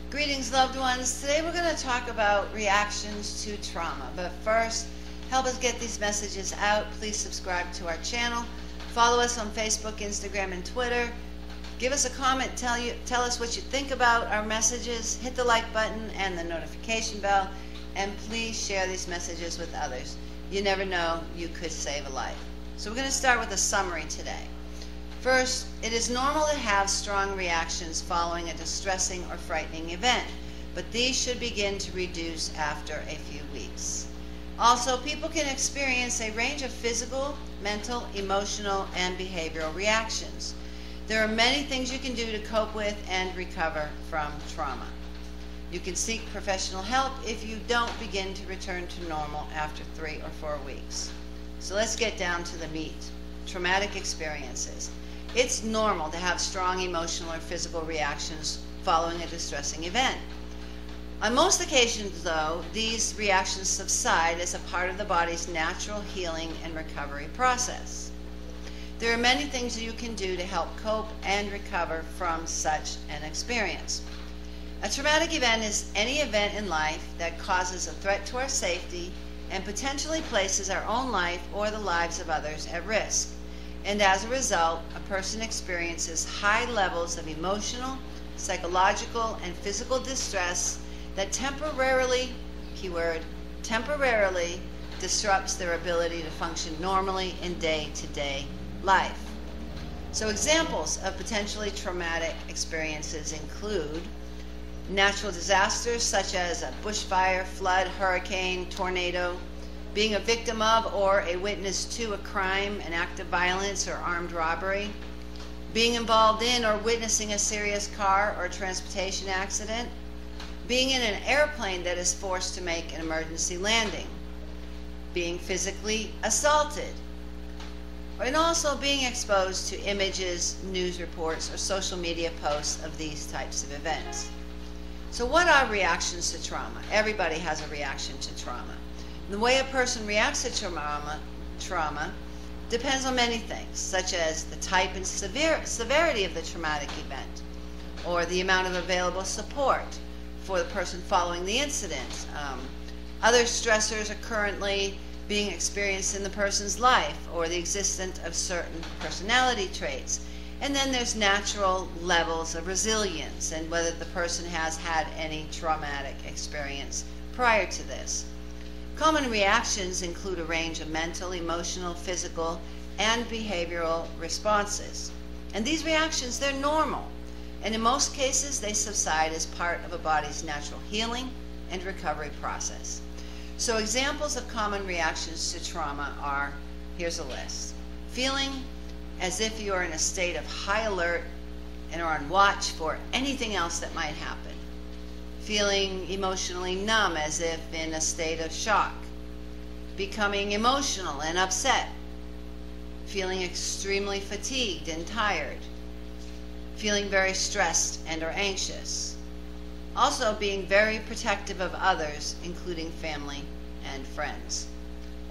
Greetings, loved ones. Today we're going to talk about reactions to trauma. But first, help us get these messages out. Please subscribe to our channel. Follow us on Facebook, Instagram, and Twitter. Give us a comment. Tell us what you think about our messages. Hit the like button and the notification bell. And please share these messages with others. You never know, you could save a life. So we're going to start with a summary today. First, it is normal to have strong reactions following a distressing or frightening event, but these should begin to reduce after a few weeks. Also, people can experience a range of physical, mental, emotional, and behavioral reactions. There are many things you can do to cope with and recover from trauma. You can seek professional help if you don't begin to return to normal after 3 or 4 weeks. So let's get down to the meat. Traumatic experiences. It's normal to have strong emotional or physical reactions following a distressing event. On most occasions, though, these reactions subside as a part of the body's natural healing and recovery process. There are many things you can do to help cope and recover from such an experience. A traumatic event is any event in life that causes a threat to our safety and potentially places our own life or the lives of others at risk. And as a result, a person experiences high levels of emotional, psychological, and physical distress that temporarily, keyword, temporarily disrupts their ability to function normally in day-to-day life. So examples of potentially traumatic experiences include natural disasters such as a bushfire, flood, hurricane, tornado, being a victim of or a witness to a crime, an act of violence, or armed robbery, being involved in or witnessing a serious car or transportation accident, being in an airplane that is forced to make an emergency landing, being physically assaulted, and also being exposed to images, news reports, or social media posts of these types of events. So what are reactions to trauma? Everybody has a reaction to trauma. The way a person reacts to trauma depends on many things, such as the type and severity of the traumatic event, or the amount of available support for the person following the incident. Other stressors are currently being experienced in the person's life, or the existence of certain personality traits. And then there's natural levels of resilience and whether the person has had any traumatic experience prior to this. Common reactions include a range of mental, emotional, physical, and behavioral responses. And these reactions, they're normal. And in most cases, they subside as part of a body's natural healing and recovery process. So examples of common reactions to trauma are, here's a list. Feeling as if you are in a state of high alert and are on watch for anything else that might happen. Feeling emotionally numb as if in a state of shock. Becoming emotional and upset. Feeling extremely fatigued and tired. Feeling very stressed and or anxious. Also being very protective of others, including family and friends.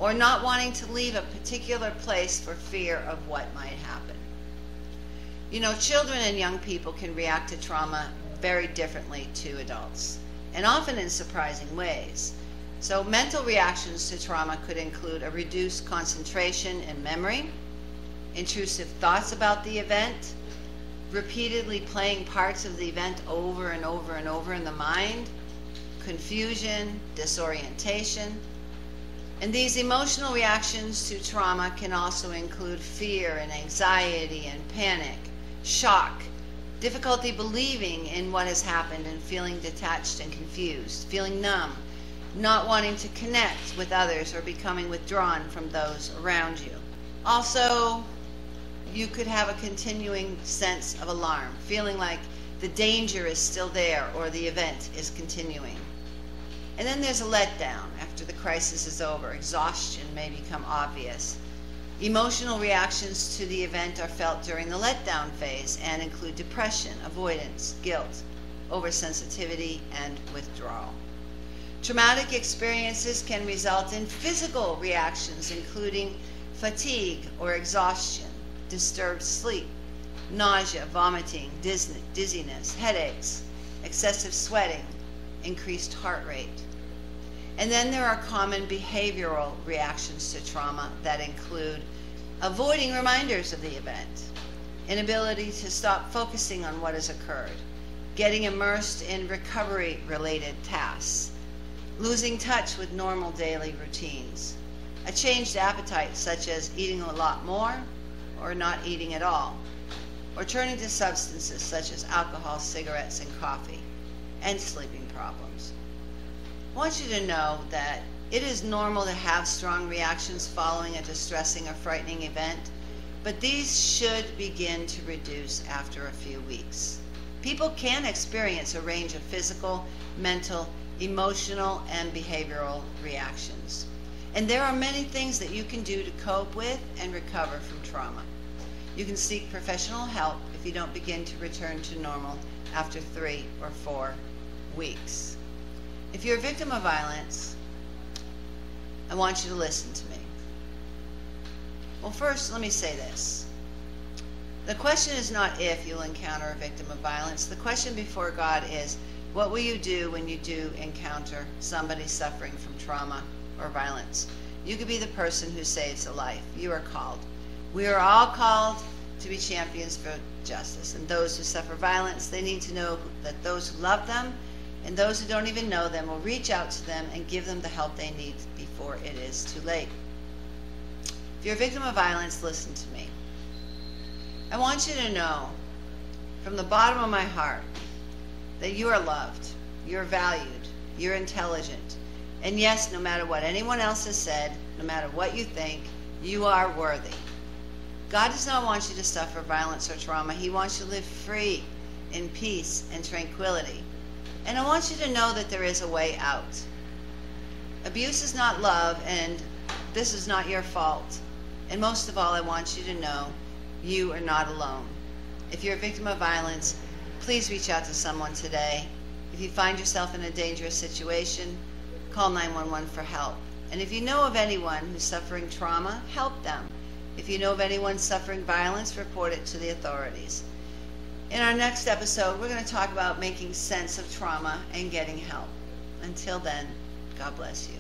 Or not wanting to leave a particular place for fear of what might happen. You know, children and young people can react to trauma very differently to adults, and often in surprising ways. So mental reactions to trauma could include a reduced concentration and memory, intrusive thoughts about the event, repeatedly playing parts of the event over and over and over in the mind, confusion, disorientation. And these emotional reactions to trauma can also include fear and anxiety and panic, shock, difficulty believing in what has happened and feeling detached and confused, feeling numb, not wanting to connect with others or becoming withdrawn from those around you. Also, you could have a continuing sense of alarm, feeling like the danger is still there or the event is continuing. And then there's a letdown after the crisis is over. Exhaustion may become obvious. Emotional reactions to the event are felt during the letdown phase and include depression, avoidance, guilt, oversensitivity, and withdrawal. Traumatic experiences can result in physical reactions, including fatigue or exhaustion, disturbed sleep, nausea, vomiting, dizziness, headaches, excessive sweating, increased heart rate. And then there are common behavioral reactions to trauma that include avoiding reminders of the event, inability to stop focusing on what has occurred, getting immersed in recovery-related tasks, losing touch with normal daily routines, a changed appetite such as eating a lot more or not eating at all, or turning to substances such as alcohol, cigarettes, and coffee, and sleeping problems. I want you to know that it is normal to have strong reactions following a distressing or frightening event, but these should begin to reduce after a few weeks. People can experience a range of physical, mental, emotional, and behavioral reactions. And there are many things that you can do to cope with and recover from trauma. You can seek professional help if you don't begin to return to normal after 3 or 4 weeks. If you're a victim of violence, I want you to listen to me. Well, first, let me say this. The question is not if you'll encounter a victim of violence. The question before God is, what will you do when you do encounter somebody suffering from trauma or violence? You could be the person who saves a life. You are called. We are all called to be champions for justice. And those who suffer violence, they need to know that those who love them and those who don't even know them will reach out to them and give them the help they need before it is too late. If you're a victim of violence, listen to me. I want you to know from the bottom of my heart that you are loved, you're valued, you're intelligent, and yes, no matter what anyone else has said, no matter what you think, you are worthy. God does not want you to suffer violence or trauma. He wants you to live free, in peace and tranquility. And I want you to know that there is a way out. Abuse is not love, and this is not your fault. And most of all, I want you to know you are not alone. If you're a victim of violence, please reach out to someone today. If you find yourself in a dangerous situation, call 911 for help. And if you know of anyone who's suffering trauma, help them. If you know of anyone suffering violence, report it to the authorities. In our next episode, we're going to talk about making sense of trauma and getting help. Until then, God bless you.